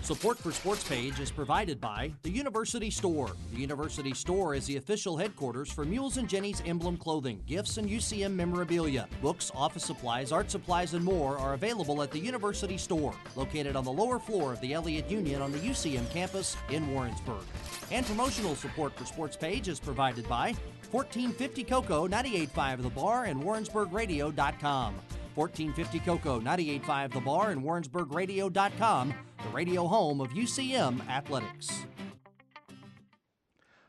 Support for Sports Page is provided by the University Store. The University Store is the official headquarters for Mules and Jennies emblem clothing, gifts, and UCM memorabilia. Books, office supplies, art supplies, and more are available at the University Store, located on the lower floor of the Elliott Union on the UCM campus in Warrensburg. And promotional support for Sports Page is provided by 1450 Cocoa, 98.5 The Bar, and WarrensburgRadio.com. 1450 Cocoa, 98.5 The Bar, and WarrensburgRadio.com, the radio home of UCM Athletics.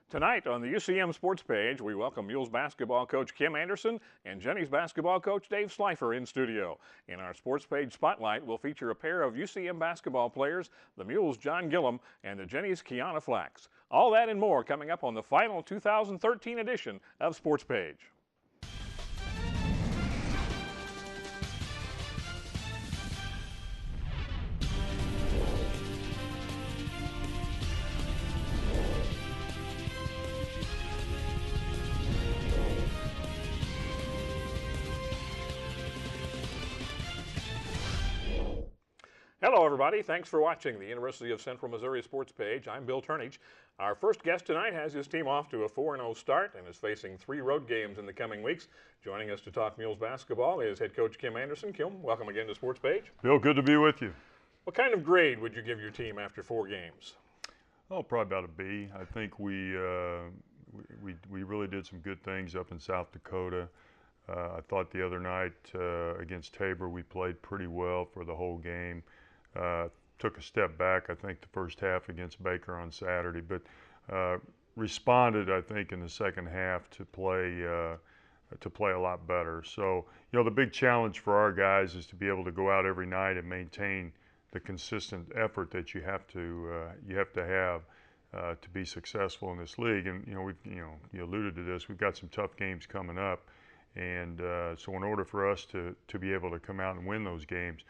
Tonight on the UCM Sports Page, we welcome Mules basketball coach Kim Anderson and Jennies basketball coach Dave Slifer in studio. In our Sports Page Spotlight, we'll feature a pair of UCM basketball players, the Mules' Jon Gilliam and the Jennies' Keuna Flax. All that and more coming up on the final 2013 edition of Sports Page. Hello, everybody. Thanks for watching the University of Central Missouri Sports Page. I'm Bill Turnage. Our first guest tonight has his team off to a 4-0 start and is facing 3 road games in the coming weeks. Joining us to talk Mules basketball is head coach Kim Anderson. Kim, welcome again to Sports Page. Bill, good to be with you. What kind of grade would you give your team after 4 games? Oh, probably about a B. I think we really did some good things up in South Dakota. I thought the other night against Tabor we played pretty well for the whole game. Took a step back, I think, the first half against Baker on Saturday, but responded, I think, in the second half to play a lot better. So, you know, the big challenge for our guys is to be able to go out every night and maintain the consistent effort that you have to have to be successful in this league. And you alluded to this. We've got some tough games coming up, and so in order for us to be able to come out and win those games,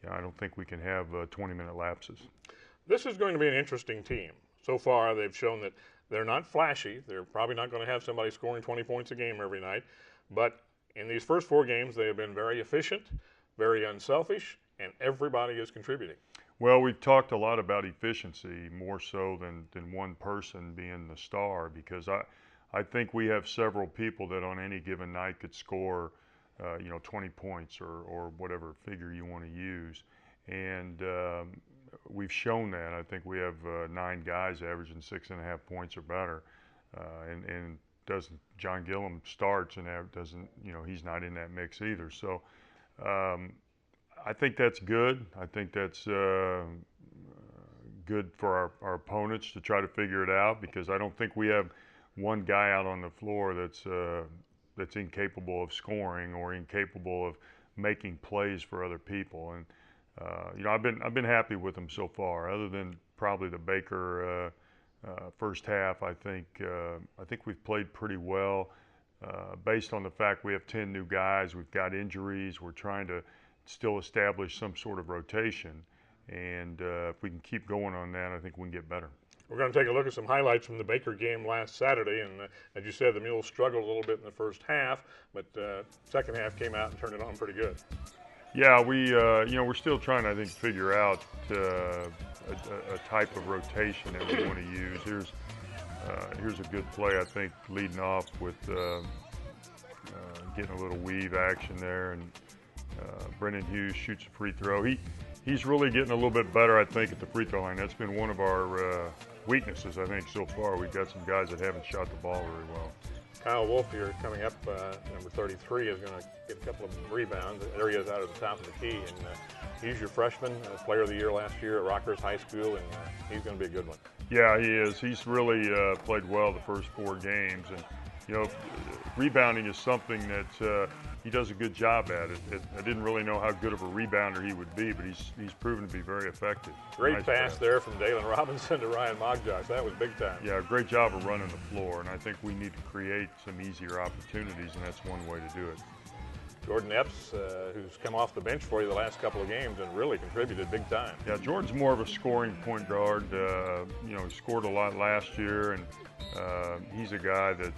I don't think we can have 20-minute lapses. This is going to be an interesting team. So far, they've shown that they're not flashy. They're probably not going to have somebody scoring 20 points a game every night. But in these first 4 games, they have been very efficient, very unselfish, and everybody is contributing. Well, we've talked a lot about efficiency, more so than one person being the star, because I think we have several people that on any given night could score 20 points or whatever figure you want to use. And we've shown that. I think we have 9 guys averaging 6.5 points or better. And Jon Gilliam starts and doesn't, he's not in that mix either. So I think that's good. I think that's good for our opponents to try to figure it out, because I don't think we have one guy out on the floor that's incapable of scoring or incapable of making plays for other people. And I've been happy with them so far. Other than probably the Baker first half, I think we've played pretty well. Based on the fact we have 10 new guys, we've got injuries. We're trying to still establish some sort of rotation, and if we can keep going on that, I think we can get better. We're going to take a look at some highlights from the Baker game last Saturday, and as you said, the Mules struggled a little bit in the first half, but second half came out and turned it on pretty good. Yeah, we're still trying to, I think, figure out a type of rotation that we want to use. Here's a good play, I think, leading off with getting a little weave action there, and Brendan Hughes shoots a free throw. He's really getting a little bit better, I think, at the free throw line. That's been one of our weaknesses, I think, so far. We've got some guys that haven't shot the ball very well. Kyle Wolf here coming up, number 33, is going to get a couple of rebounds. There he is out at the top of the key, and he's your freshman, player of the year last year at Rockers High School, and he's going to be a good one. Yeah, he is. He's really played well the first 4 games, and rebounding is something that he does a good job at. I didn't really know how good of a rebounder he would be, but he's proven to be very effective. Great nice pass there from Dalen Robinson to Ryan Mogjosh. That was big time. Yeah, great job of running the floor, and I think we need to create some easier opportunities, and that's one way to do it. Jordan Epps, who's come off the bench for you the last couple of games and really contributed big time. Yeah, Jordan's more of a scoring point guard. He scored a lot last year, and he's a guy that,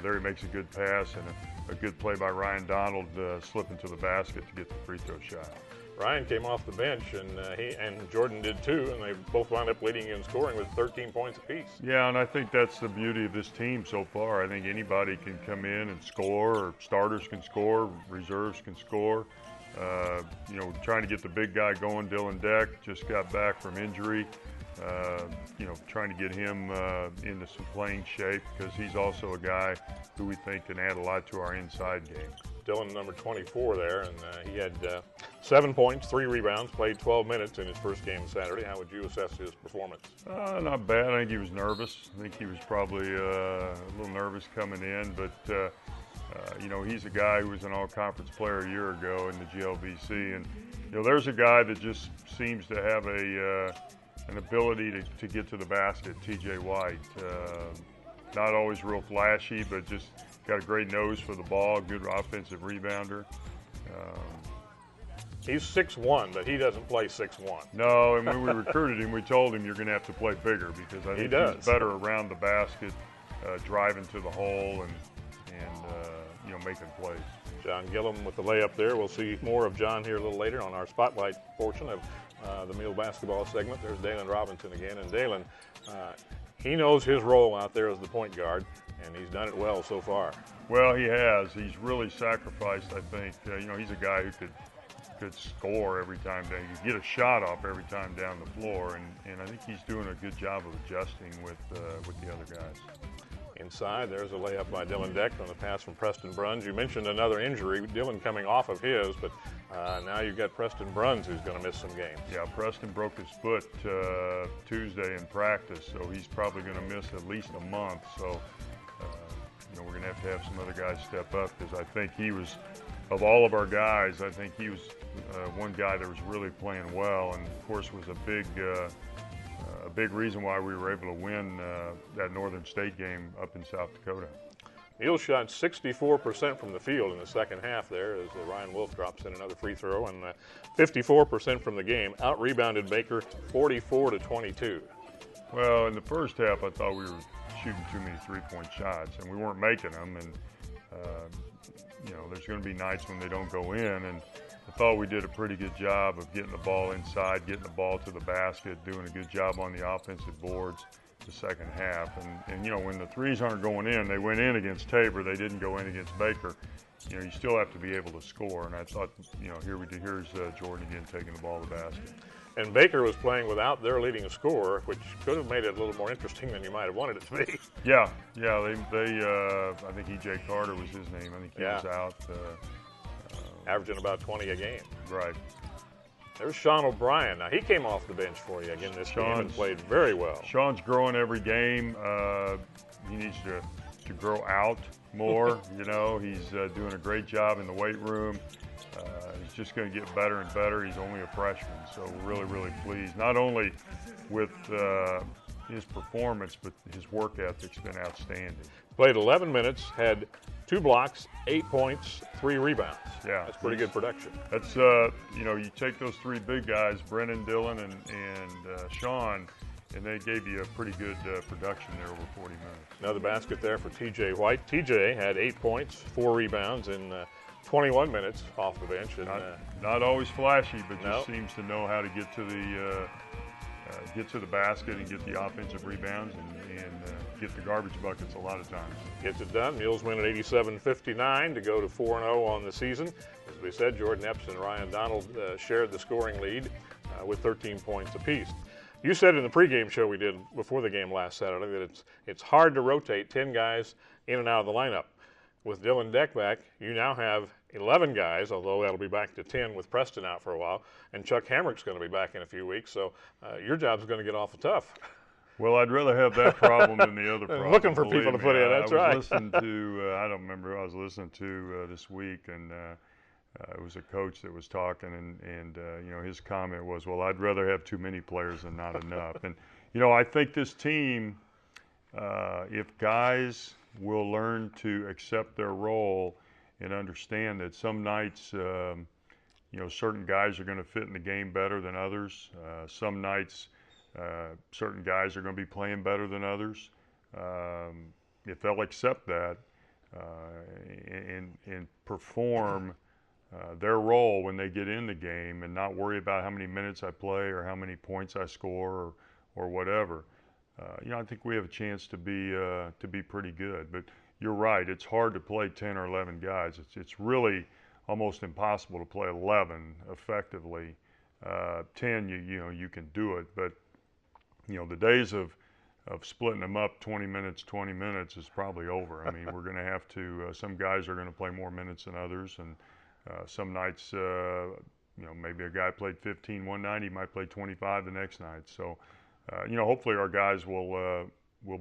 there he makes a good pass and a good play by Ryan Donald slipping to the basket to get the free throw shot. Ryan came off the bench, and he and Jordan did too, and they both wound up leading in scoring with 13 points apiece. Yeah, and I think that's the beauty of this team so far. I think anybody can come in and score, or starters can score, reserves can score. You know, trying to get the big guy going, Dylan Deck, just got back from injury. You know, trying to get him into some playing shape, because he's also a guy who we think can add a lot to our inside game. Dylan, number 24 there, and he had 7 points, 3 rebounds, played 12 minutes in his first game Saturday. How would you assess his performance? Not bad. I think he was nervous. I think he was probably a little nervous coming in, but you know, he's a guy who was an all-conference player a year ago in the GLBC, and you know, there's a guy that just seems to have an ability to get to the basket, TJ White. Not always real flashy, but just got a great nose for the ball, good offensive rebounder. He's 6'1", but he doesn't play 6'1". No, and when we recruited him, we told him you're going to have to play bigger, because I think he's better around the basket, driving to the hole and you know, making plays. Jon Gilliam with the layup there. We'll see more of Jon here a little later on our spotlight portion of the Mules basketball segment. There's Dalen Robinson again, and Dalen, he knows his role out there as the point guard, and he's done it well so far. Well, he has. He's really sacrificed, I think. You know, he's a guy who could score every time down. You could get a shot off every time down the floor, and I think he's doing a good job of adjusting with the other guys. Inside, there's a layup by Dylan Deck on the pass from Preston Bruns. You mentioned another injury, Dylan coming off of his, but now you've got Preston Bruns who's going to miss some games. Yeah, Preston broke his foot Tuesday in practice, so he's probably going to miss at least a month. So, you know, we're going to have some other guys step up, because I think he was, of all of our guys, I think he was one guy that was really playing well, and of course was a big reason why we were able to win that Northern State game up in South Dakota. Mules shot 64% from the field in the second half there, as Ryan Wolf drops in another free throw, and 54% from the game. Out-rebounded Baker 44-22. Well, in the first half, I thought we were shooting too many three-point shots, and we weren't making them. And you know, there's going to be nights when they don't go in, and I thought we did a pretty good job of getting the ball inside, getting the ball to the basket, doing a good job on the offensive boards the second half. And you know, when the threes aren't going in, they went in against Tabor, they didn't go in against Baker. You know, you still have to be able to score. And I thought, you know, here's Jordan again taking the ball to the basket. And Baker was playing without their leading scorer, which could have made it a little more interesting than you might have wanted it to be. Yeah, I think E.J. Carter was his name. I think he was out. Averaging about 20 a game. Right. There's Sean O'Brien. Now, he came off the bench for you again this game and played very well. Sean's growing every game. He needs to grow out more. You know, he's doing a great job in the weight room. He's just going to get better and better. He's only a freshman, so we're really, really pleased. Not only with his performance, but his work ethic's been outstanding. Played 11 minutes, had 2 blocks, 8 points, 3 rebounds. Yeah, that's pretty good production. That's you know, you take those 3 big guys, Brennan, Dylan, and Sean, and they gave you a pretty good production there over 40 minutes. Another basket there for TJ White. TJ had 8 points, 4 rebounds in 21 minutes off the bench. And, not always flashy, but just seems to know how to get to the basket and get the offensive rebounds and get the garbage buckets a lot of times. Gets it done. Mules win at 87-59 to go to 4-0 on the season. As we said, Jordan Epps and Ryan Donald shared the scoring lead with 13 points apiece. You said in the pregame show we did before the game last Saturday that it's hard to rotate 10 guys in and out of the lineup. With Dylan Deck back, you now have 11 guys, although that'll be back to 10 with Preston out for a while, and Chuck Hamrick's going to be back in a few weeks, so your job's going to get awful tough. Well, I'd rather have that problem than the other problem. Looking for people to put in, that's right. I was listening to, I don't remember who I was listening to this week, and it was a coach that was talking, and you know, his comment was, well, I'd rather have too many players than not enough. And, you know, I think this team, if guys will learn to accept their role and understand that some nights, you know, certain guys are going to fit in the game better than others. Some nights, certain guys are going to be playing better than others. If they'll accept that and perform their role when they get in the game and not worry about how many minutes I play or how many points I score or whatever. I think we have a chance to be pretty good. But you're right, it's hard to play 10 or 11 guys. It's really almost impossible to play 11 effectively. 10, you can do it, but the days of splitting them up 20 minutes is probably over. I mean, we're going to have to. Some guys are going to play more minutes than others, and some nights, maybe a guy played 15 one night, he might play 25 the next night. So, hopefully our guys will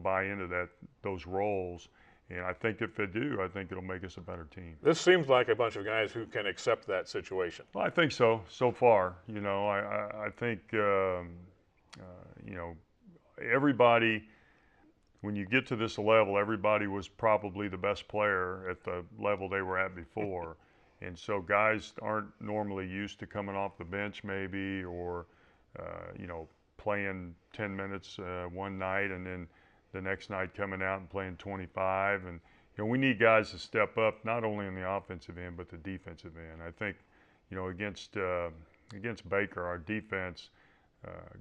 buy into those roles. And I think if they do, I think it'll make us a better team. This seems like a bunch of guys who can accept that situation. Well, I think so far. I think, everybody, when you get to this level, everybody was probably the best player at the level they were at before. And so guys aren't normally used to coming off the bench maybe, or, playing 10 minutes one night and then the next night coming out and playing 25. And, we need guys to step up, not only in the offensive end, but the defensive end. I think, against Baker, our defense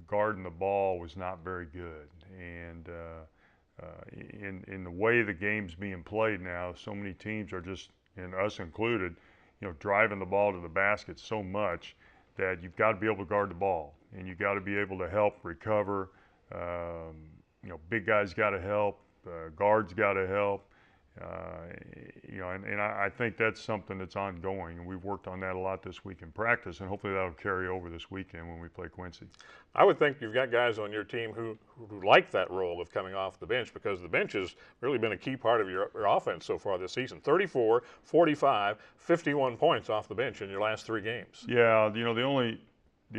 guarding the ball was not very good. And in the way the game's being played now, so many teams are just, and us included, driving the ball to the basket so much that you've got to be able to guard the ball, and you've got to be able to help recover. Big guys got to help, guards got to help, and I think that's something that's ongoing, and we've worked on that a lot this week in practice, and hopefully that'll carry over this weekend when we play Quincy. I would think you've got guys on your team who like that role of coming off the bench, because the bench has really been a key part of your offense so far this season. 34, 45, 51 points off the bench in your last 3 games. Yeah, the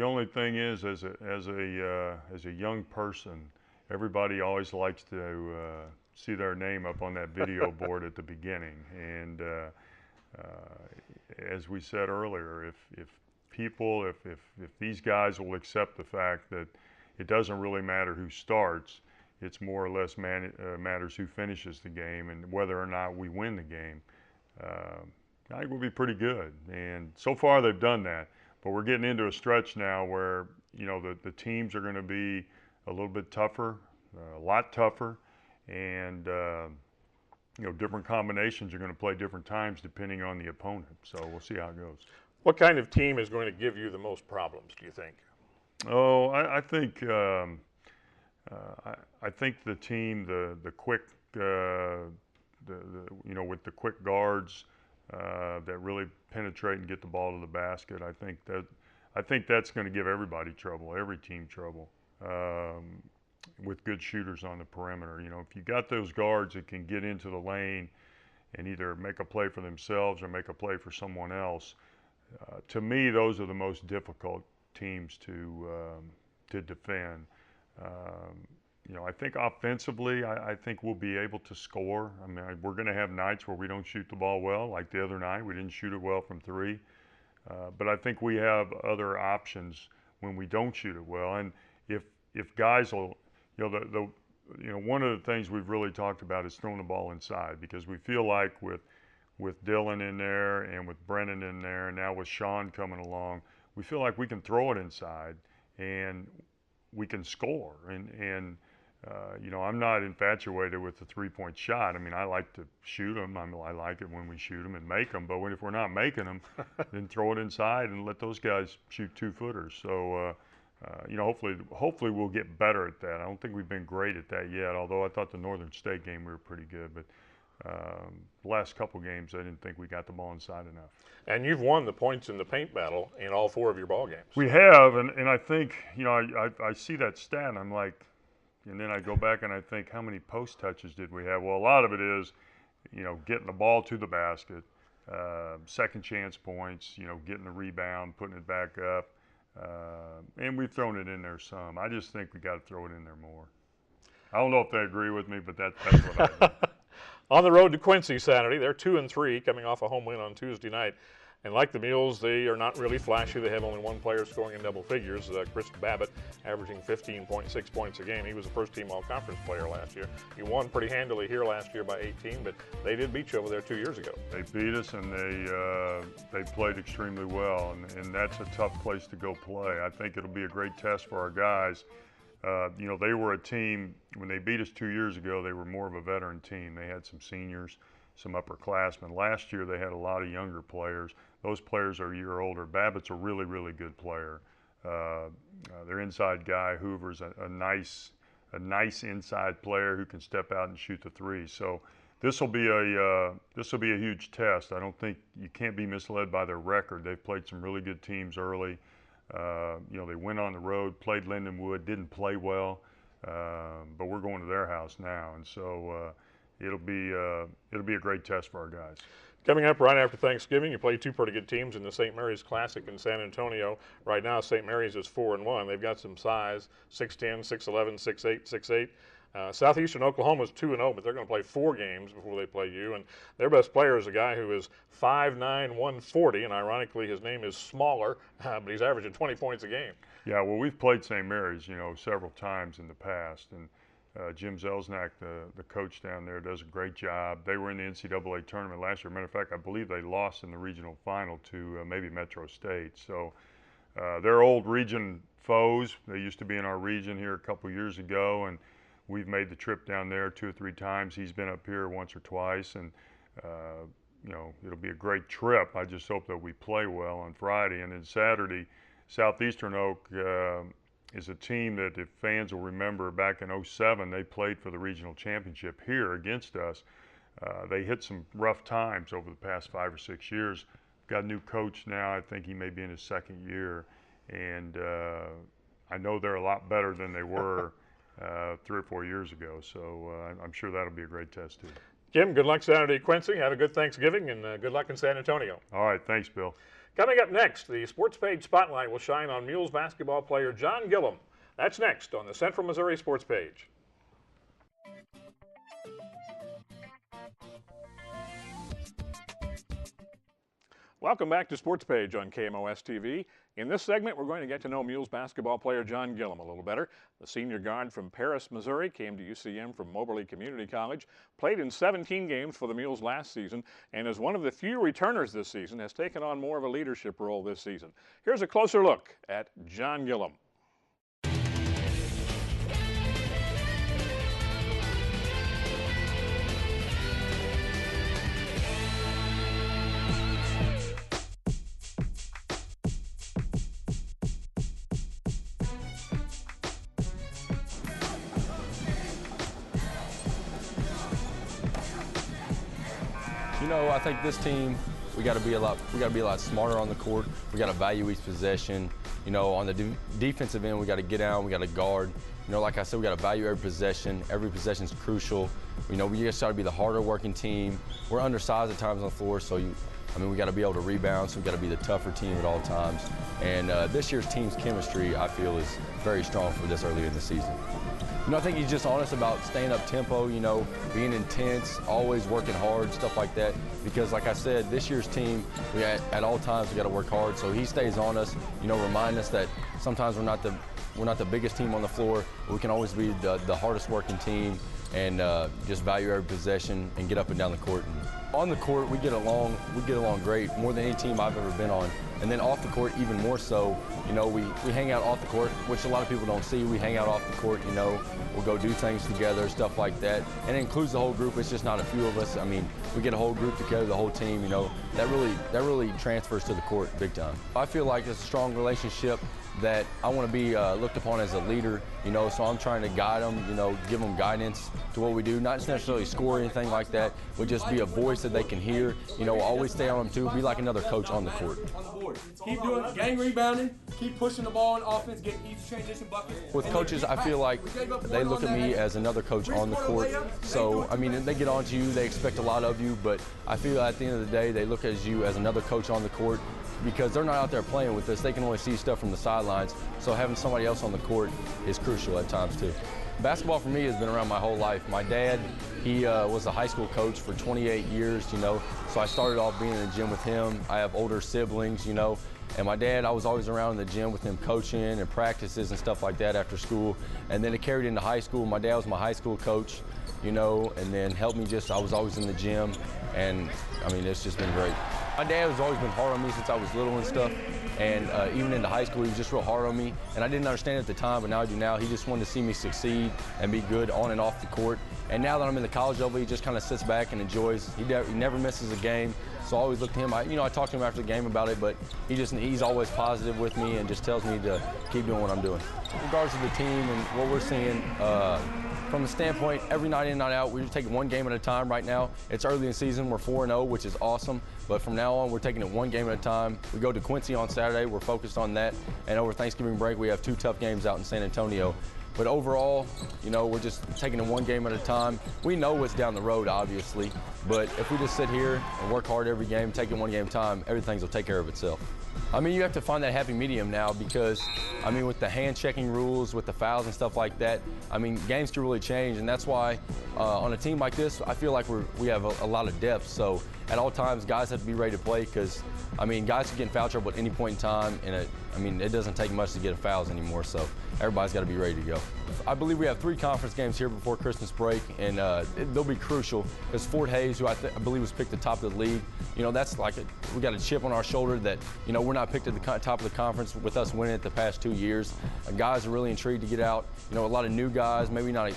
only thing is, as a young person, everybody always likes to see their name up on that video board at the beginning. And as we said earlier, if these guys will accept the fact that it doesn't really matter who starts, it's more or less matters who finishes the game and whether or not we win the game, I think we'll be pretty good. And so far they've done that. But we're getting into a stretch now where, the teams are going to be a little bit tougher, a lot tougher, and different combinations are going to play different times depending on the opponent. So we'll see how it goes. What kind of team is going to give you the most problems, do you think? Oh, I think I think the team, the quick, with the quick guards that really penetrate and get the ball to the basket. I think that's going to give everybody trouble, every team trouble. With good shooters on the perimeter. If you got those guards that can get into the lane and either make a play for themselves or make a play for someone else, to me, those are the most difficult teams to defend. I think offensively, I think we'll be able to score. I mean, we're going to have nights where we don't shoot the ball well, like the other night. We didn't shoot it well from 3. But I think we have other options when we don't shoot it well. And if guys will, one of the things we've really talked about is throwing the ball inside, because we feel like with Dylan in there and with Brennan in there, and now with Sean coming along, we feel like we can throw it inside and we can score. And I'm not infatuated with the 3-point shot. I mean, I like to shoot them. I like it when we shoot them and make them. But if we're not making them, then throw it inside and let those guys shoot 2-footers. So, hopefully we'll get better at that. I don't think we've been great at that yet, although I thought the Northern State game we were pretty good. But the last couple games, I didn't think we got the ball inside enough. And you've won the points in the paint battle in all 4 of your ball games. We have, and I think, I see that stat, and I'm like, and then I go back and I think, how many post touches did we have? Well, a lot of it is, getting the ball to the basket, second chance points, getting the rebound, putting it back up. And we've thrown it in there some. I just think we got to throw it in there more. I don't know if they agree with me, but that's what I do. On the road to Quincy Saturday, they're 2-3, coming off a home win on Tuesday night. And like the Mules, they are not really flashy. They have only one player scoring in double figures, Chris Babbitt, averaging 15.6 points a game. He was a first-team all-conference player last year. He won pretty handily here last year by 18, but they did beat you over there 2 years ago. They beat us, and they played extremely well, and that's a tough place to go play. I think it'll be a great test for our guys. You know, they were a team, when they beat us 2 years ago, they were more of a veteran team. They had some seniors, some upperclassmen. Last year, they had a lot of younger players. Those players are a year older. Babbitt's a really, really good player. Their inside guy, Hoover's a nice inside player who can step out and shoot the three. So this will be a huge test. I don't think you can't be misled by their record. They've played some really good teams early. You know, they went on the road, played Lindenwood, didn't play well, but we're going to their house now, and so it'll be a great test for our guys. Coming up right after Thanksgiving, you play two pretty good teams in the St. Mary's Classic in San Antonio. Right now, St. Mary's is 4-1. They've got some size, 6'10", 6'11", 6'8", 6'8". Southeastern Oklahoma is 2-0, but they're going to play 4 games before they play you. And their best player is a guy who is 5'9", 140, and ironically, his name is Smaller, but he's averaging 20 points a game. Yeah, well, we've played St. Mary's, you know, several times in the past, and Jim Zelsnak, the coach down there, does a great job. They were in the NCAA tournament last year. Matter of fact, I believe they lost in the regional final to maybe Metro State. So they're old region foes. They used to be in our region here a couple years ago, and we've made the trip down there 2 or 3 times. He's been up here once or twice, and you know, it'll be a great trip. I just hope that we play well on Friday. And then Saturday, Southeastern Oak is a team that, if fans will remember, back in '07, they played for the regional championship here against us. They hit some rough times over the past 5 or 6 years. Got a new coach now. I think he may be in his 2nd year, and I know they're a lot better than they were 3 or 4 years ago. So I'm sure that'll be a great test too. Kim, good luck Saturday at Quincy. Have a good Thanksgiving, and good luck in San Antonio. All right, thanks, Bill. Coming up next, the Sports Page Spotlight will shine on Mules basketball player Jon Gilliam. That's next on the Central Missouri Sports Page. Welcome back to Sports Page on KMOS-TV. In this segment, we're going to get to know Mules basketball player Jon Gilliam a little better. The senior guard from Paris, Missouri, came to UCM from Moberly Community College, played in 17 games for the Mules last season, and as one of the few returners this season, has taken on more of a leadership role this season. Here's a closer look at Jon Gilliam. You know, I think this team, we got to be a lot smarter on the court. We got to value each possession. You know, on the defensive end, we got to get out, we got to guard. You know, like I said, we got to value every possession. Every possession is crucial. You know, we just try to be the harder working team. We're undersized at times on the floor, so we got to be able to rebound, so we got to be the tougher team at all times. And this year's team's chemistry, I feel, is very strong for this early in the season. You know, I think he's just honest about staying up tempo, you know, being intense, always working hard, stuff like that. Because like I said, this year's team, at all times we got to work hard. So he stays on us, you know, remind us that sometimes we're not the biggest team on the floor, but we can always be the hardest working team, and just value every possession and get up and down the court. And on the court, we get along great, more than any team I've ever been on. And then off the court, even more so. You know, we hang out off the court, which a lot of people don't see. We hang out off the court, you know, we'll go do things together, stuff like that. And it includes the whole group. It's just not a few of us. I mean, we get a whole group together, the whole team, you know. That really transfers to the court big time. I feel like it's a strong relationship that I want to be looked upon as a leader, you know, so I'm trying to guide them, you know, give them guidance to what we do, not necessarily score or anything like that, but just be a voice that they can hear, you know, always stay on them too, be like another coach on the court. Keep doing gang rebounding, keep pushing the ball on offense, get each transition bucket. With coaches, I feel like they look at me as another coach on the court. So, I mean, they get on to you, they expect a lot of you, but I feel at the end of the day, they look at you as another coach on the court, because they're not out there playing with us. They can only see stuff from the sidelines. So having somebody else on the court is crucial at times too. Basketball for me has been around my whole life. My dad, he was a high school coach for 28 years, you know, so I started off being in the gym with him. I have older siblings, you know, and my dad, I was always around in the gym with him coaching and practices and stuff like that after school. And then it carried into high school. My dad was my high school coach, you know, and then helped me I was always in the gym, and I mean, it's just been great. My dad has always been hard on me since I was little and stuff, and even into high school, he was just real hard on me, and I didn't understand it at the time, but now I do now. He just wanted to see me succeed and be good on and off the court, and now that I'm in the college level, he just kind of sits back and enjoys. He never misses a game, so I always look to him. I talk to him after the game about it, but he's always positive with me and just tells me to keep doing what I'm doing. In regards to the team and what we're seeing, from the standpoint, every night in, night out, we're just taking one game at a time right now. It's early in the season, we're 4-0, which is awesome, but from now on, we're taking it one game at a time. We go to Quincy on Saturday, we're focused on that, and over Thanksgiving break, we have 2 tough games out in San Antonio. But overall, you know, we're just taking it one game at a time. We know what's down the road, obviously, but if we just sit here and work hard every game, take it one game at a time, everything will take care of itself. I mean, you have to find that happy medium now because, I mean, with the hand-checking rules, with the fouls and stuff like that, I mean, games can really change, and that's why on a team like this, I feel like we have a lot of depth. So at all times, guys have to be ready to play because, I mean, guys can get in foul trouble at any point in time, and I mean, it doesn't take much to get fouls anymore, so everybody's got to be ready to go. I believe we have 3 conference games here before Christmas break, and they'll be crucial because Fort Hays, who I believe was picked the top of the league, you know, that's like we got a chip on our shoulder that, you know, we're not picked at the top of the conference with us winning it the past 2 years. Guys are really intrigued to get out. You know, a lot of new guys, maybe not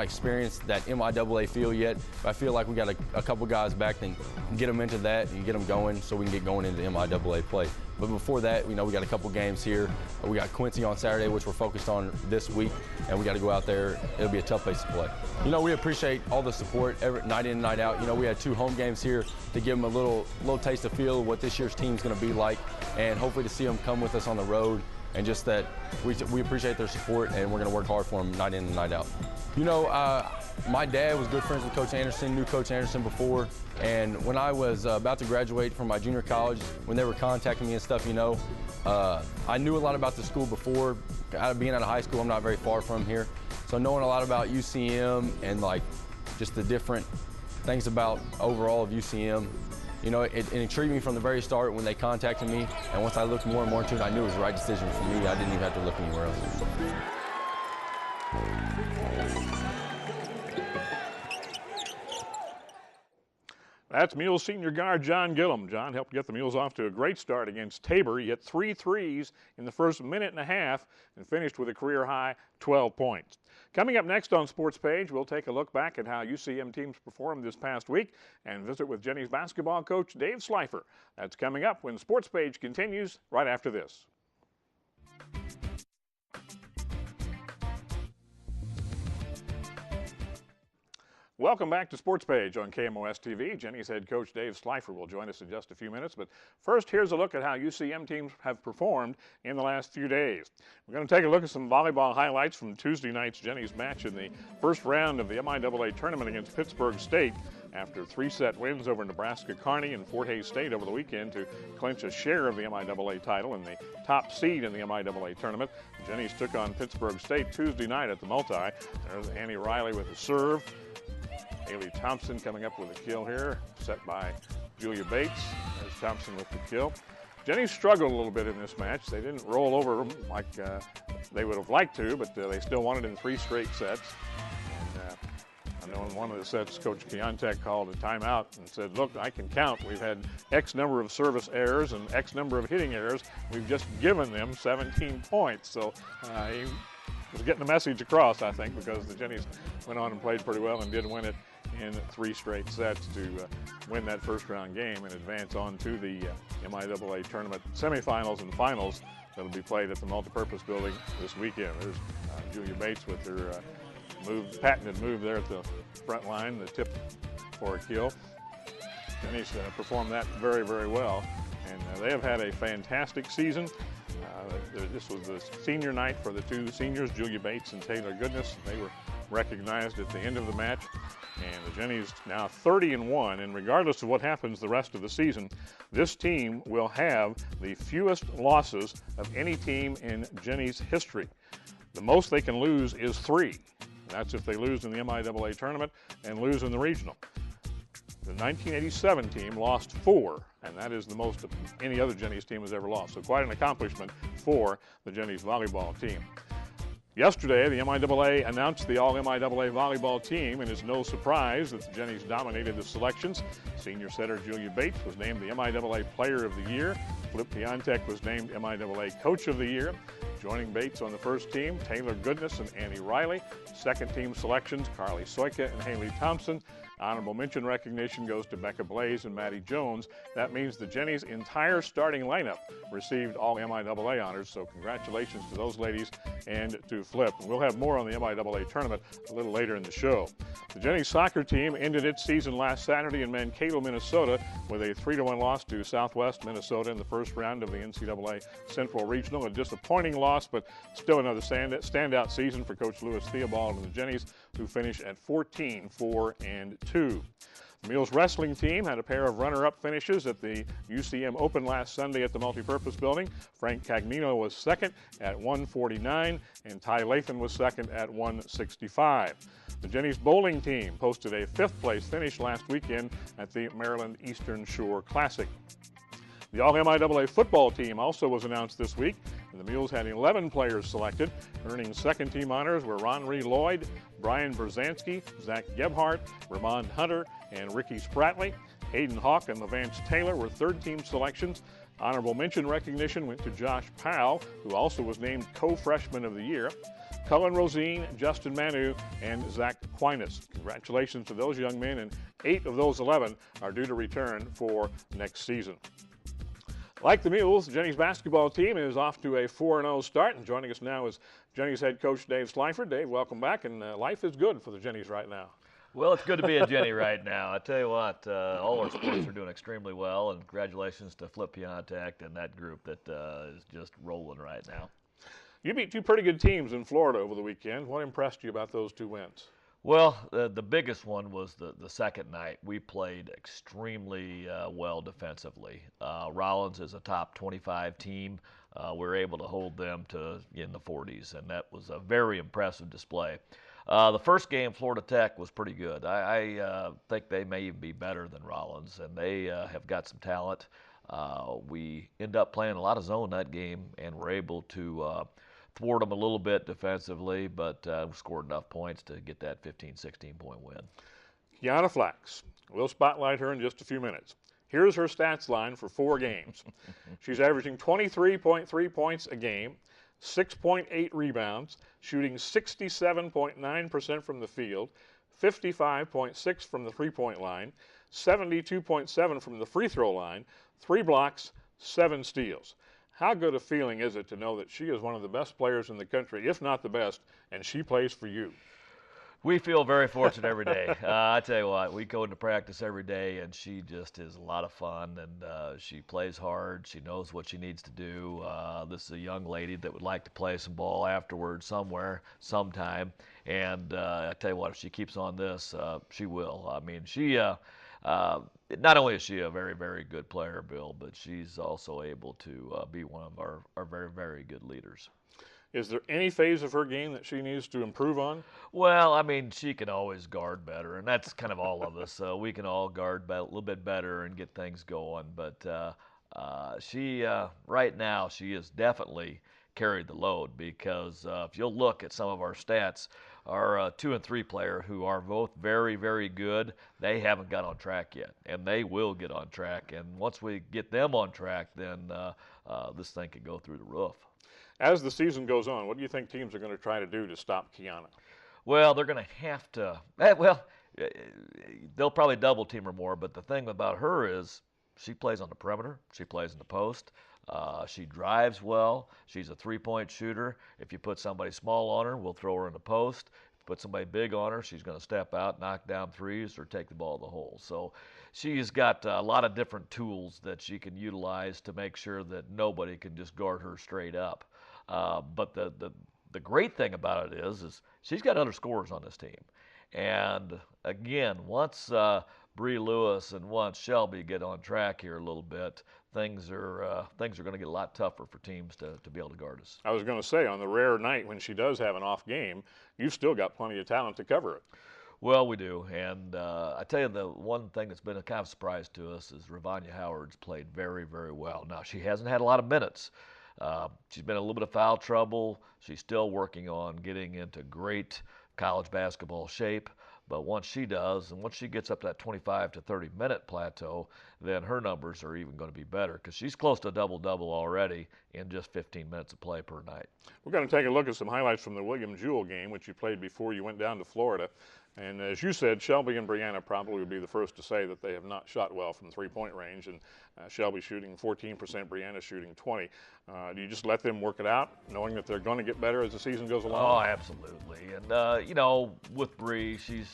experienced that MIAA feel yet, but I feel like we got a couple guys back that can get them into that and get them going so we can get going into MIAA play. But before that, you know, we got a couple games here. We got Quincy on Saturday, which we're focused on this week, and we got to go out there. It'll be a tough place to play. You know, we appreciate all the support every night in and night out. You know, we had 2 home games here to give them a little taste of feel of what this year's team's going to be like, and hopefully to see them come with us on the road. And just that we appreciate their support, and we're going to work hard for them night in and night out. You know, my dad was good friends with Coach Anderson, knew Coach Anderson before, and when I was about to graduate from my junior college, when they were contacting me and stuff, you know, I knew a lot about the school before. Being out of high school, I'm not very far from here, so knowing a lot about UCM and like just the different things about overall of UCM, you know, it intrigued me from the very start when they contacted me, and once I looked more and more into it, I knew it was the right decision for me. I didn't even have to look anywhere else. That's Mules senior guard Jon Gilliam. Jon helped get the Mules off to a great start against Tabor. He hit 3 threes in the first minute and a half and finished with a career-high 12 points. Coming up next on Sports Page, we'll take a look back at how UCM teams performed this past week and visit with Jennies basketball coach Dave Slifer. That's coming up when Sports Page continues right after this. Welcome back to Sports Page on KMOS-TV. Jennies head coach Dave Slifer will join us in just a few minutes. But first, here's a look at how UCM teams have performed in the last few days. We're going to take a look at some volleyball highlights from Tuesday night's Jennies match in the first round of the MIAA tournament against Pittsburgh State after 3-set wins over Nebraska Kearney and Fort Hays State over the weekend to clinch a share of the MIAA title and the top seed in the MIAA tournament. Jennies took on Pittsburgh State Tuesday night at the Multi. There's Annie Riley with a serve. Haley Thompson coming up with a kill here, set by Julia Bates. There's Thompson with the kill. Jennies struggled a little bit in this match. They didn't roll over them like they would have liked to, but they still won it in 3 straight sets. And I know in one of the sets, Coach Keontek called a timeout and said, look, I can count. We've had X number of service errors and X number of hitting errors. We've just given them 17 points. So he was getting the message across, I think, because the Jennies went on and played pretty well and did win it in 3 straight sets to win that first round game and advance on to the MIAA tournament semifinals and finals that will be played at the multipurpose building this weekend. There's Julia Bates with her patented move there at the front line, the tip for a kill. Jennies performed that very, very well, and they have had a fantastic season. This was the senior night for the 2 seniors, Julia Bates and Taylor Goodness. They were recognized at the end of the match. And the Jennies now 30-1, and regardless of what happens the rest of the season, this team will have the fewest losses of any team in Jennies history. The most they can lose is 3. That's if they lose in the MIAA tournament and lose in the regional. The 1987 team lost 4, and that is the most any other Jennies team has ever lost. So quite an accomplishment for the Jennies volleyball team. Yesterday, the MIAA announced the All-MIAA volleyball team, and it's no surprise that the Jennies dominated the selections. Senior setter Julia Bates was named the MIAA Player of the Year. Flip Piontek was named MIAA Coach of the Year. Joining Bates on the first team, Taylor Goodness and Annie Riley. Second team selections, Carly Soika and Haley Thompson. Honorable mention recognition goes to Becca Blaze and Maddie Jones. That means the Jennies' entire starting lineup received all MIAA honors, so congratulations to those ladies and to Flip. We'll have more on the MIAA tournament a little later in the show. The Jennies soccer team ended its season last Saturday in Mankato, Minnesota, with a 3-1 loss to Southwest Minnesota in the first round of the NCAA Central Regional. A disappointing loss, but still another standout season for Coach Louis Theobald and the Jennies, who finished at 14-4-2. The Mules wrestling team had a pair of runner-up finishes at the UCM Open last Sunday at the Multipurpose Building. Frank Cagnino was second at 149, and Ty Lathan was second at 165. The Jennies bowling team posted a 5th-place finish last weekend at the Maryland Eastern Shore Classic. The All-MIAA football team also was announced this week, and the Mules had 11 players selected. Earning second-team honors were Ronree Lloyd, Brian Berzanski, Zach Gebhardt, Ramond Hunter, and Ricky Spratley. Hayden Hawk and LaVance Taylor were third-team selections. Honorable mention recognition went to Josh Powell, who also was named co-freshman of the year. Cullen Rosine, Justin Manu, and Zach Aquinas. Congratulations to those young men, and 8 of those 11 are due to return for next season. Like the Mules, the Jennies basketball team is off to a 4-0 start, and joining us now is Jennies head coach Dave Slifer. Dave, welcome back, and life is good for the Jennies right now. Well, it's good to be a Jenny right now. I tell you what, all our sports are doing extremely well, and congratulations to Flip Piontek and that group that is just rolling right now. You beat 2 pretty good teams in Florida over the weekend. What impressed you about those 2 wins? Well, the biggest one was the second night. We played extremely well defensively. Rollins is a top 25 team. We were able to hold them to in the 40s, and that was a very impressive display. The first game, Florida Tech, was pretty good. I think they may even be better than Rollins, and they have got some talent. We end up playing a lot of zone that game, and we're able to thwart them a little bit defensively, but scored enough points to get that 15, 16-point win. Keuna Flax. We'll spotlight her in just a few minutes. Here's her stats line for 4 games. She's averaging 23.3 points a game, 6.8 rebounds, shooting 67.9% from the field, 55.6 from the three-point line, 72.7 from the free throw line, 3 blocks, 7 steals. How good a feeling is it to know that she is one of the best players in the country, if not the best, and she plays for you? We feel very fortunate every day. I tell you what, we go into practice every day, and she just is a lot of fun, and she plays hard. She knows what she needs to do. This is a young lady that would like to play some ball afterwards somewhere, sometime, and I tell you what, if she keeps on this, she will. I mean, she not only is she a very, very good player, Bill, but she's also able to be one of our very, very good leaders. Is there any phase of her game that she needs to improve on? Well, I mean, she can always guard better, and that's kind of all of us. We can all guard a little bit better and get things going. But she, right now, she has definitely carried the load because if you'll look at some of our stats, our 2 and 3 player, who are both very, very good, they haven't got on track yet, and they will get on track. And once we get them on track, then this thing could go through the roof. As the season goes on, what do you think teams are going to try to do to stop Keuna? Well, they're going to have to. They'll probably double team her more. But the thing about her is she plays on the perimeter. She plays in the post. She drives well. She's a 3-point shooter. If you put somebody small on her, we'll throw her in the post. If you put somebody big on her, she's going to step out, knock down threes, or take the ball to the hole. So she's got a lot of different tools that she can utilize to make sure that nobody can just guard her straight up. But the great thing about it is she's got other scorers on this team. And again, once Bree Lewis and once Shelby get on track here a little bit, things are going to get a lot tougher for teams to be able to guard us. I was going to say, on the rare night when she does have an off game, you've still got plenty of talent to cover it. Well, we do, and I tell you, the one thing that's been a kind of surprise to us is Ravanya Howard's played very, very well. Now, she hasn't had a lot of minutes. She's been in a little bit of foul trouble. She's still working on getting into great college basketball shape. But once she does, and once she gets up to that 25 to 30-minute plateau, then her numbers are even going to be better because she's close to a double-double already in just 15 minutes of play per night. We're going to take a look at some highlights from the William Jewell game, which you played before you went down to Florida. And as you said, Shelby and Brianna probably would be the first to say that they have not shot well from three-point range. And Shelby shooting 14%, Brianna shooting 20%. Do you just let them work it out, knowing that they're going to get better as the season goes along? Oh, absolutely. And you know, with Bree, she's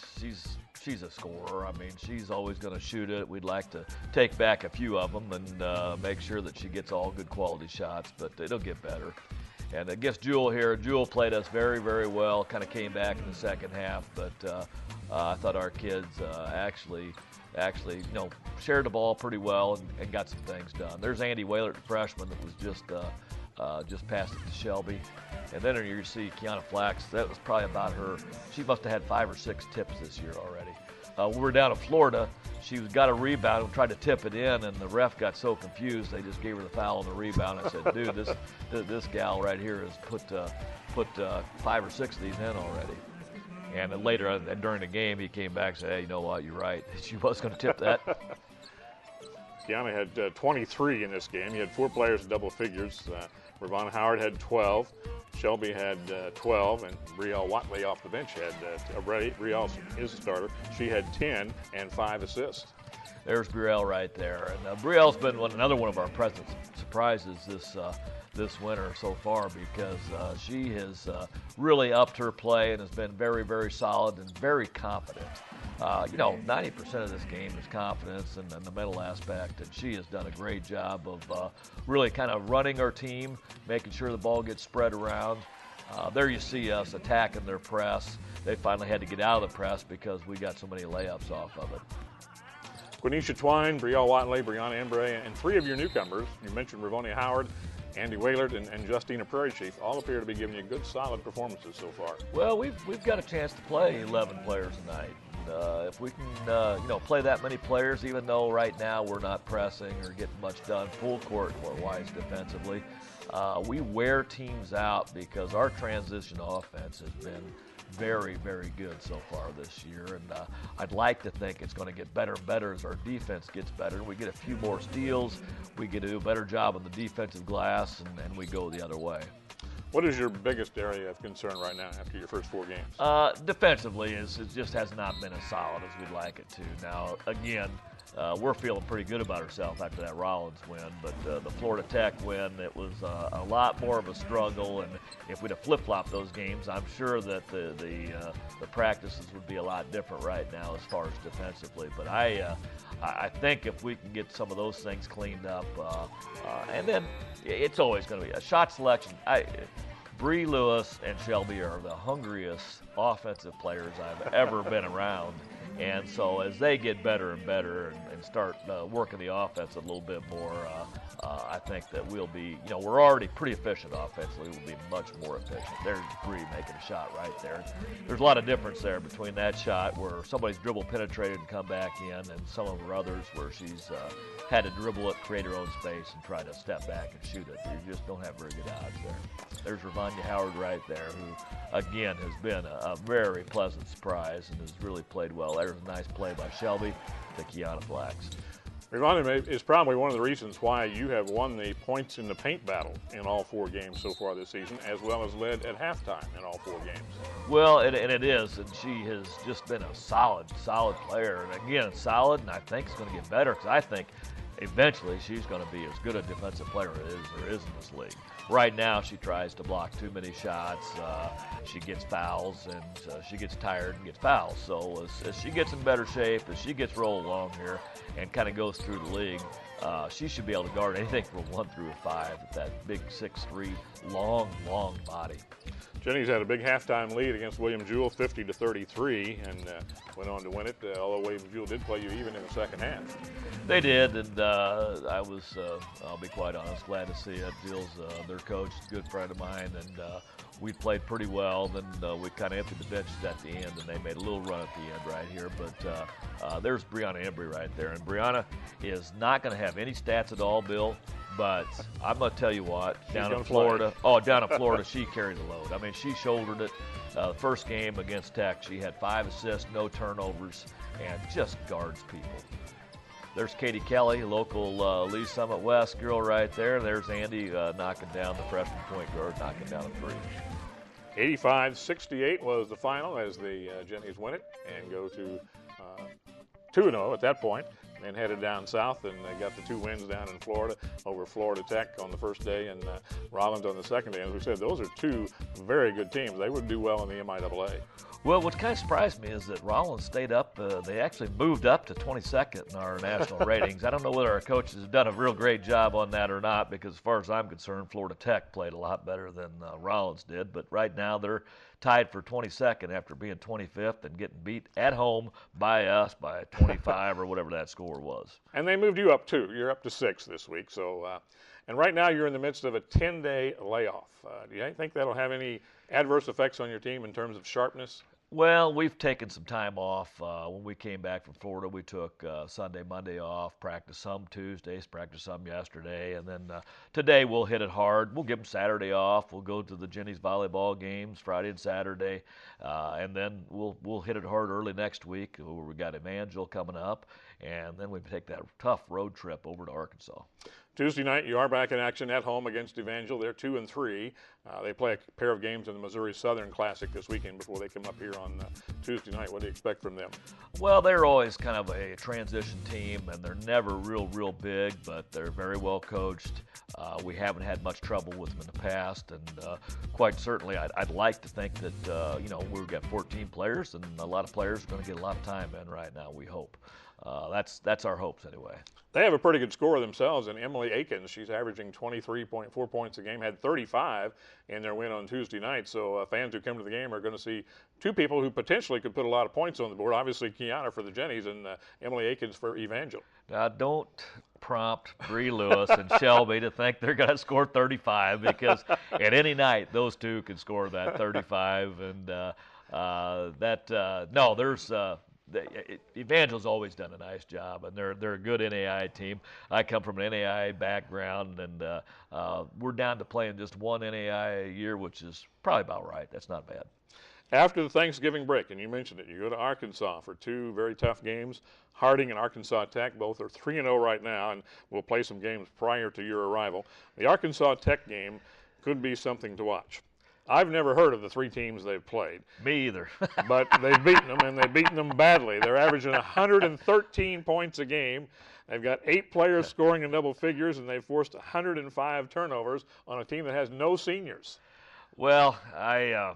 a scorer. I mean, she's always going to shoot it. We'd like to take back a few of them and make sure that she gets all good quality shots, but it'll get better. And against Jewell here, Jewell played us very, very well, kind of came back in the second half, but I thought our kids actually, you know, shared the ball pretty well and got some things done. There's Andy Whalert, the freshman, that was just passed it to Shelby. And then you see Keuna Flax. That was probably about her. She must have had 5 or 6 tips this year already. When we were down in Florida, she got a rebound and tried to tip it in, and the ref got so confused they just gave her the foul on the rebound. I said, dude, this gal right here has put 5 or 6 of these in already. And then later during the game, he came back and said, hey, you know what, you're right. She was going to tip that. Keuna had 23 in this game. He had 4 players in double figures. Ravonna Howard had 12. Shelby had 12, and Brielle Watley off the bench had Brielle is a starter. She had 10 and 5 assists. There's Brielle right there, and Brielle's been another one of our pleasant surprises this winter so far because she has really upped her play and has been very, very solid and very confident. You know, 90% of this game is confidence and the mental aspect, and she has done a great job of really kind of running her team, making sure the ball gets spread around. There you see us attacking their press. They finally had to get out of the press because we got so many layups off of it. Quenisha Twine, Brielle Watley, Brianna Embray, and 3 of your newcomers, you mentioned Ravonna Howard, Andy Whalert, and Justina Prairie Chief, all appear to be giving you good, solid performances so far. Well, we've got a chance to play 11 players tonight. If we can, you know, play that many players, even though right now we're not pressing or getting much done full court-wise defensively, we wear teams out because our transition offense has been very, very good so far this year, and I'd like to think it's going to get better and better as our defense gets better. We get a few more steals, we get to do a better job on the defensive glass, and we go the other way. What is your biggest area of concern right now after your first 4 games? Defensively, it just has not been as solid as we'd like it to. Now, again, we're feeling pretty good about ourselves after that Rollins win, but the Florida Tech win, it was a lot more of a struggle, and if we'd have flip-flopped those games, I'm sure that the practices would be a lot different right now as far as defensively. But I think if we can get some of those things cleaned up, and then it's always going to be a shot selection. Bree Lewis and Shelby are the hungriest offensive players I've ever been around. And so as they get better and better and start working the offense a little bit more, I think that we'll be, you know, we're already pretty efficient offensively. We'll be much more efficient. There's Bree making a shot right there. There's a lot of difference there between that shot where somebody's dribble penetrated and come back in, and some of her others where she's had to dribble it, create her own space, and try to step back and shoot it. You just don't have very good odds there. There's Ravonna Howard right there, who, again, has been a very pleasant surprise and has really played well. There's a nice play by Shelby to Keuna Flax. Ravonna is probably one of the reasons why you have won the points in the paint battle in all 4 games so far this season, as well as led at halftime in all 4 games. Well, and it is, and she has just been a solid player. And again, solid, and I think it's going to get better because I think eventually she's going to be as good a defensive player as there is in this league. Right now, she tries to block too many shots. She gets fouls, and she gets tired and gets fouls. So as she gets in better shape, as she gets rolled along here and kind of goes through the league, she should be able to guard anything from 1 through 5 with that big 6'3", long body. Jennies had a big halftime lead against William Jewell, 50-33, and went on to win it, although William Jewell did play you even in the second half. They did, and I was, I'll be quite honest, glad to see it. Jill's their coach, good friend of mine, and we played pretty well. Then we kind of emptied the benches at the end, and they made a little run at the end right here. But there's Brianna Embry right there, and Brianna is not going to have any stats at all, Bill. But I'm going to tell you what, down in Florida, she carried the load. I mean, she shouldered it. First game against Tech, she had 5 assists, no turnovers, and just guards people. There's Katie Kelly, local Lee Summit West girl right there. There's Andy knocking down the freshman point guard, knocking down a 3. 85-68 was the final as the Jennies win it and go to 2-0 at that point. And headed down south, and they got the 2 wins down in Florida over Florida Tech on the first day and Rollins on the second day. As we said, those are 2 very good teams. They would do well in the MIAA. Well, what kind of surprised me is that Rollins stayed up. They actually moved up to 22nd in our national ratings. I don't know whether our coaches have done a real great job on that or not, because as far as I'm concerned, Florida Tech played a lot better than Rollins did. But right now they're tied for 22nd after being 25th and getting beat at home by us by 25 or whatever that score was. And they moved you up too. You're up to 6 this week. So, and right now you're in the midst of a 10-day layoff. Do you think that'll have any adverse effects on your team in terms of sharpness? Well, we've taken some time off. When we came back from Florida, we took Sunday, Monday off, practiced some Tuesdays, practiced some yesterday, and then today we'll hit it hard. We'll give them Saturday off. We'll go to the Jennies volleyball games Friday and Saturday, and then we'll hit it hard early next week. We got Evangel coming up, and then we take that tough road trip over to Arkansas. Tuesday night, you are back in action at home against Evangel. They're 2-3. They play a pair of games in the Missouri Southern Classic this weekend before they come up here on Tuesday night. What do you expect from them? Well, they're always kind of a transition team, and they're never real big, but they're very well coached. We haven't had much trouble with them in the past, and quite certainly I'd like to think that, we've got 14 players, and a lot of players are going to get a lot of time in right now, we hope. That's our hopes anyway. They have a pretty good score themselves, and Emily Akins, she's averaging 23.4 points a game, had 35 in their win on Tuesday night. So fans who come to the game are going to see 2 people who potentially could put a lot of points on the board. Obviously, Keuna for the Jennies and Emily Akins for Evangel. Now, don't prompt Bree Lewis and Shelby to think they're going to score 35, because at any night those 2 can score that 35. And Evangel's always done a nice job, and they're a good NAI team. I come from an NAI background, and we're down to playing just 1 NAI a year, which is probably about right. That's not bad. After the Thanksgiving break, and you mentioned it, you go to Arkansas for 2 very tough games. Harding and Arkansas Tech both are 3-0 right now, and we'll play some games prior to your arrival. The Arkansas Tech game could be something to watch. I've never heard of the 3 teams they've played. Me either. But they've beaten them, and they've beaten them badly. They're averaging 113 points a game. They've got 8 players scoring in double figures, and they've forced 105 turnovers on a team that has no seniors. Well, I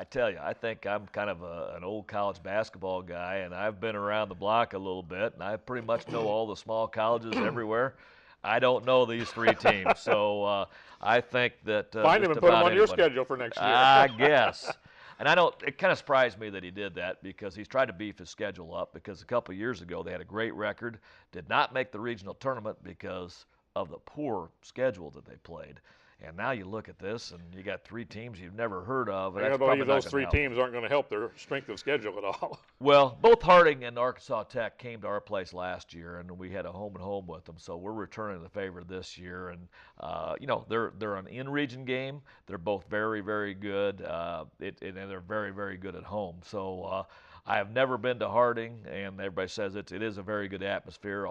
tell you, I think I'm kind of an old college basketball guy, and I've been around the block a little bit, and I pretty much know all the small colleges everywhere. I don't know these 3 teams, so I think that find them and put them on your schedule for next year. I guess. And it kind of surprised me that he did that, because he's tried to beef his schedule up, because a couple of years ago they had a great record, did not make the regional tournament because of the poor schedule that they played. And now you look at this, and you got 3 teams you've never heard of. I believe those 3 teams aren't going to help their strength of schedule at all. Well, both Harding and Arkansas Tech came to our place last year, and we had a home-and-home with them. So we're returning the favor this year. And they're an in-region game. They're both very, very good, and they're very, very good at home. So I have never been to Harding, and everybody says it is a very good atmosphere.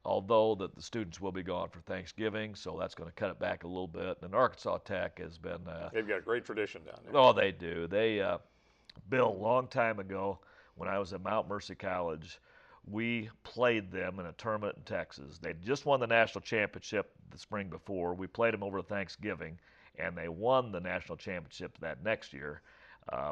Although that the students will be gone for Thanksgiving, so that's going to cut it back a little bit. And Arkansas Tech has been they've got a great tradition down there. Oh, they do. They Bill, a long time ago when I was at Mount Mercy College, we played them in a tournament in Texas. They just won the national championship the spring before. We played them over Thanksgiving, and they won the national championship that next year.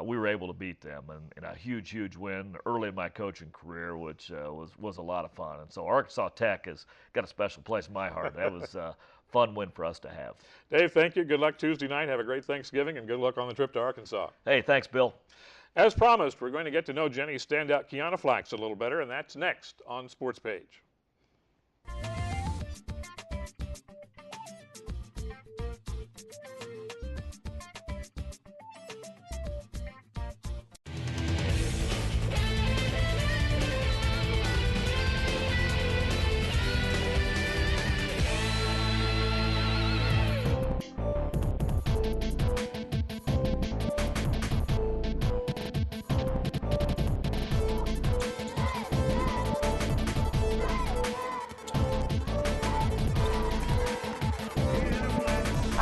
We were able to beat them in a huge win early in my coaching career, which was a lot of fun. And so Arkansas Tech has got a special place in my heart. That was a fun win for us to have. Dave, thank you. Good luck Tuesday night. Have a great Thanksgiving, and good luck on the trip to Arkansas. Hey, thanks, Bill. As promised, we're going to get to know Jennies standout Keuna Flax a little better, and that's next on Sports Page.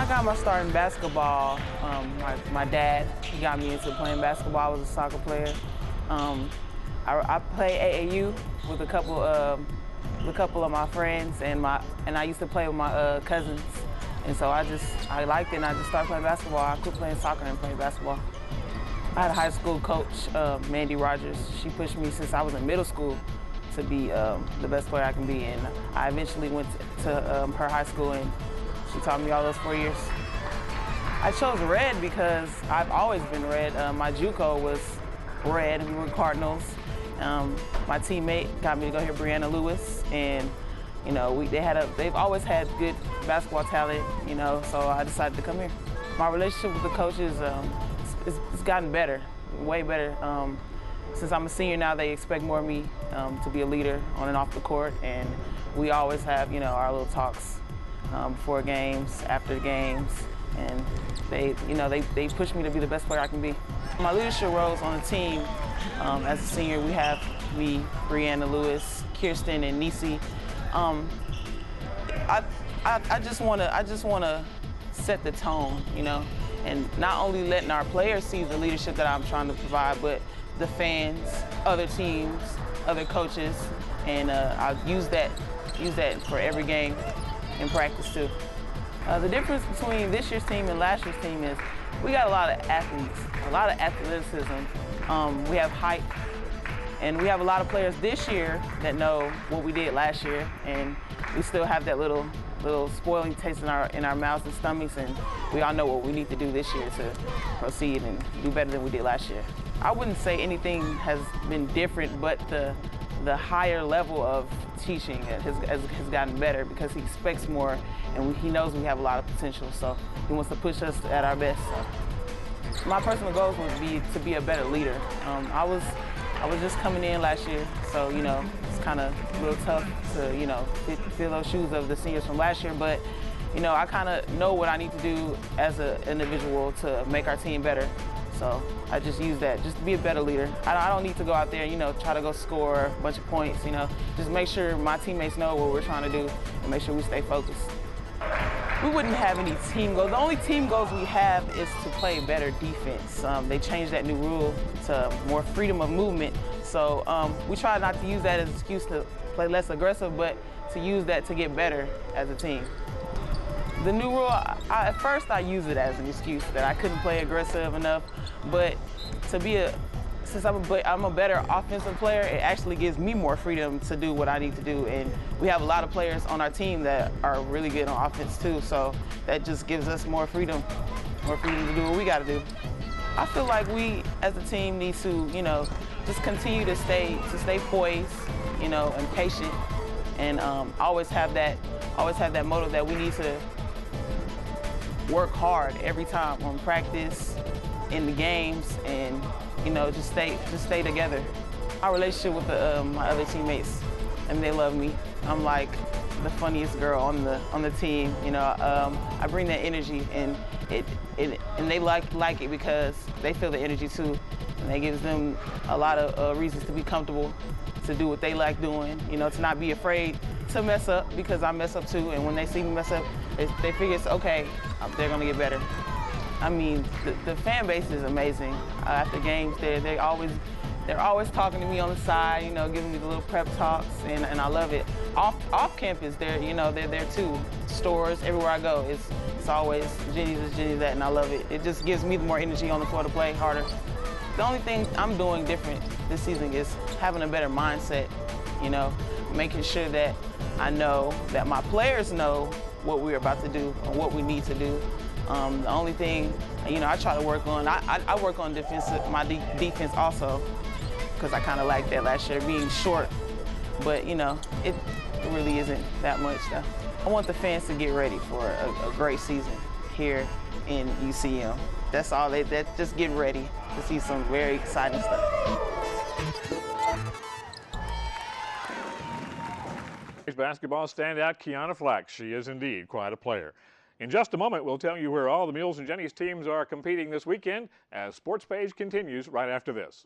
I got my start in basketball. My dad, he got me into playing basketball. I was a soccer player. I played AAU with a couple of my friends, and I used to play with my cousins. And so I liked it, and I just started playing basketball. I quit playing soccer and played basketball. I had a high school coach, Mandy Rogers. She pushed me since I was in middle school to be the best player I can be. And I eventually went to her high school, and she taught me all those 4 years. I chose red because I've always been red. My JUCO was red. We were Cardinals. My teammate got me to go here, Brianna Lewis, and you know, they've always had good basketball talent, you know, so I decided to come here. My relationship with the coaches, it's gotten better, way better. Since I'm a senior now, they expect more of me to be a leader on and off the court, and we always have, you know, our little talks before games, after games, and they push me to be the best player I can be. My leadership roles on the team, as a senior, we have me, Brianna Lewis, Kirsten, and Nisi. I just wanna set the tone, you know, and not only letting our players see the leadership that I'm trying to provide, but the fans, other teams, other coaches, and I'll use that for every game in practice too. The difference between this year's team and last year's team is we got a lot of athletes, a lot of athleticism. We have height, and we have a lot of players this year that know what we did last year, and we still have that little spoiling taste in our mouths and stomachs, and we all know what we need to do this year to proceed and do better than we did last year. I wouldn't say anything has been different, but the higher level of teaching has gotten better because he expects more, and he knows we have a lot of potential, so he wants to push us at our best. So my personal goals would be to be a better leader. I was just coming in last year, so, you know, it's kind of a little tough to, you know, fill those shoes of the seniors from last year, but, you know, I kind of know what I need to do as an individual to make our team better. So I just use that, just to be a better leader. I don't need to go out there, you know, try to go score a bunch of points, you know. Just make sure my teammates know what we're trying to do and make sure we stay focused. We wouldn't have any team goals. The only team goals we have is to play better defense. They changed that new rule to more freedom of movement. So we try not to use that as an excuse to play less aggressive, but to use that to get better as a team. The new rule, at first I used it as an excuse that I couldn't play aggressive enough, but since I'm a better offensive player, it actually gives me more freedom to do what I need to do. And we have a lot of players on our team that are really good on offense too, so that just gives us more freedom to do what we got to do. I feel like we, as a team, need to, you know, just continue to stay poised, you know, and patient, and always have that motive that we need to work hard every time on practice, in the games, and, you know, just stay together. Our relationship with my other teammates, and they love me. I'm like the funniest girl on the team. You know, I bring that energy, and they like it because they feel the energy too, and that gives them a lot of reasons to be comfortable, to do what they like doing. You know, to not be afraid to mess up, because I mess up too, and when they see me mess up, they figure it's okay. They're gonna get better. I mean, the fan base is amazing. After games, they're always talking to me on the side, you know, giving me the little prep talks, and I love it. Off campus, they're there too. Stores, everywhere I go, it's always Jennies this, Jennies that, and I love it. It just gives me more energy on the floor to play harder. The only thing I'm doing different this season is having a better mindset, you know, making sure that I know that my players know what we're about to do and what we need to do. The only thing, you know, I try to work on, I work on my defense also, because I kind of liked that last year, being short, but, you know, it really isn't that much though. I want the fans to get ready for a great season here in UCM. That's all, just get ready to see some very exciting stuff. Basketball standout Keuna Flax. She is indeed quite a player. In just a moment, we'll tell you where all the Mules and Jennies teams are competing this weekend as Sports Page continues right after this.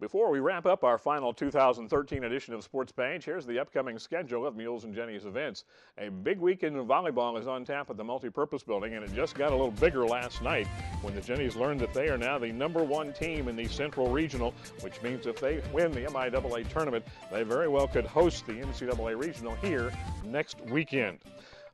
Before we wrap up our final 2013 edition of Sports Page, here's the upcoming schedule of Mules and Jennies events. A big weekend of volleyball is on tap at the Multipurpose Building, and it just got a little bigger last night when the Jennies learned that they are now the #1 team in the Central Regional, which means if they win the MIAA tournament, they very well could host the NCAA Regional here next weekend.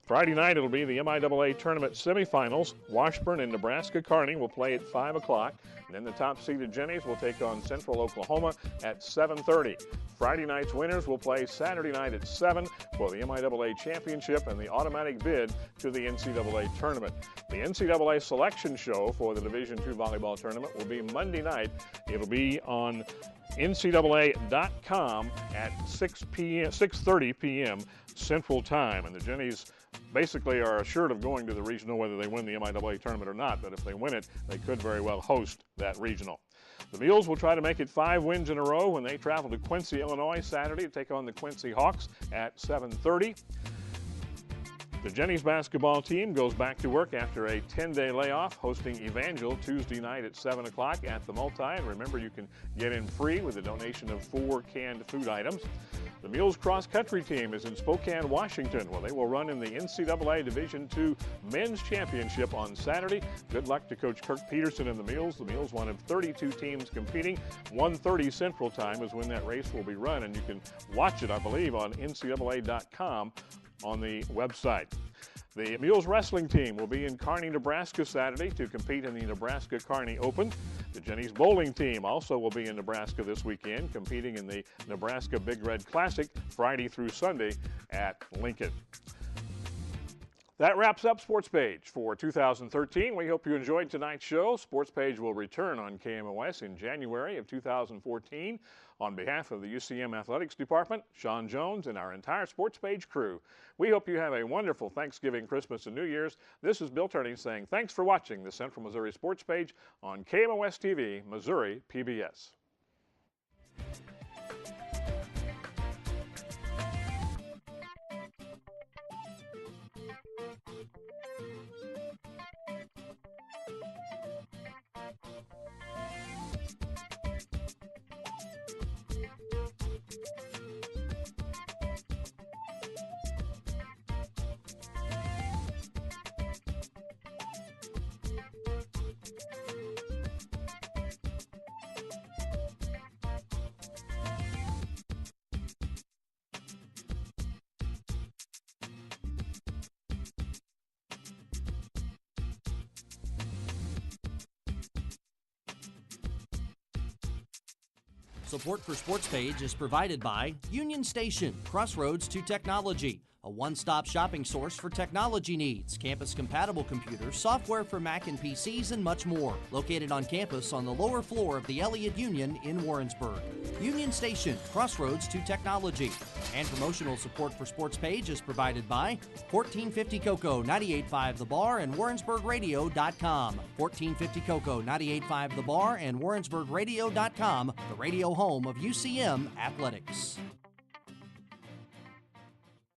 Friday night, it'll be the MIAA tournament semifinals. Washburn and Nebraska Kearney will play at 5 o'clock. And then the top-seeded Jennies will take on Central Oklahoma at 7:30. Friday night's winners will play Saturday night at 7 for the MIAA championship and the automatic bid to the NCAA tournament. The NCAA selection show for the Division II volleyball tournament will be Monday night. It'll be on NCAA.com at 6:30 p.m. Central Time. And the Jennies basically are assured of going to the regional whether they win the MIAA tournament or not, but if they win it, they could very well host that regional. The Mules will try to make it 5 wins in a row when they travel to Quincy, Illinois Saturday to take on the Quincy Hawks at 7:30. The Jennies basketball team goes back to work after a 10-day layoff, hosting Evangel Tuesday night at 7 o'clock at the Multi. And remember, you can get in free with a donation of 4 canned food items. The Mules cross-country team is in Spokane, Washington, where they will run in the NCAA Division II Men's Championship on Saturday. Good luck to Coach Kirk Peterson and the Mules. The Mules, one of 32 teams competing. 1:30 Central Time is when that race will be run, and you can watch it, I believe, on NCAA.com on the website. The Mules wrestling team will be in Kearney, Nebraska Saturday to compete in the Nebraska Kearney Open. The Jennies bowling team also will be in Nebraska this weekend, competing in the Nebraska Big Red Classic Friday through Sunday at Lincoln. That wraps up Sports Page for 2013. We hope you enjoyed tonight's show. Sports Page will return on KMOS in January of 2014. On behalf of the UCM Athletics Department, Sean Jones, and our entire Sports Page crew, we hope you have a wonderful Thanksgiving, Christmas, and New Year's. This is Bill Turney saying thanks for watching the Central Missouri Sports Page on KMOS-TV, Missouri PBS. Support for Sports Page is provided by Union Station, Crossroads to Technology, a one-stop shopping source for technology needs, campus-compatible computers, software for Mac and PCs, and much more. Located on campus on the lower floor of the Elliott Union in Warrensburg. Union Station, Crossroads to Technology. And promotional support for Sports Page is provided by 1450 Cocoa, 98.5 The Bar, and WarrensburgRadio.com. 1450 Cocoa, 98.5 The Bar, and WarrensburgRadio.com, the radio home of UCM Athletics.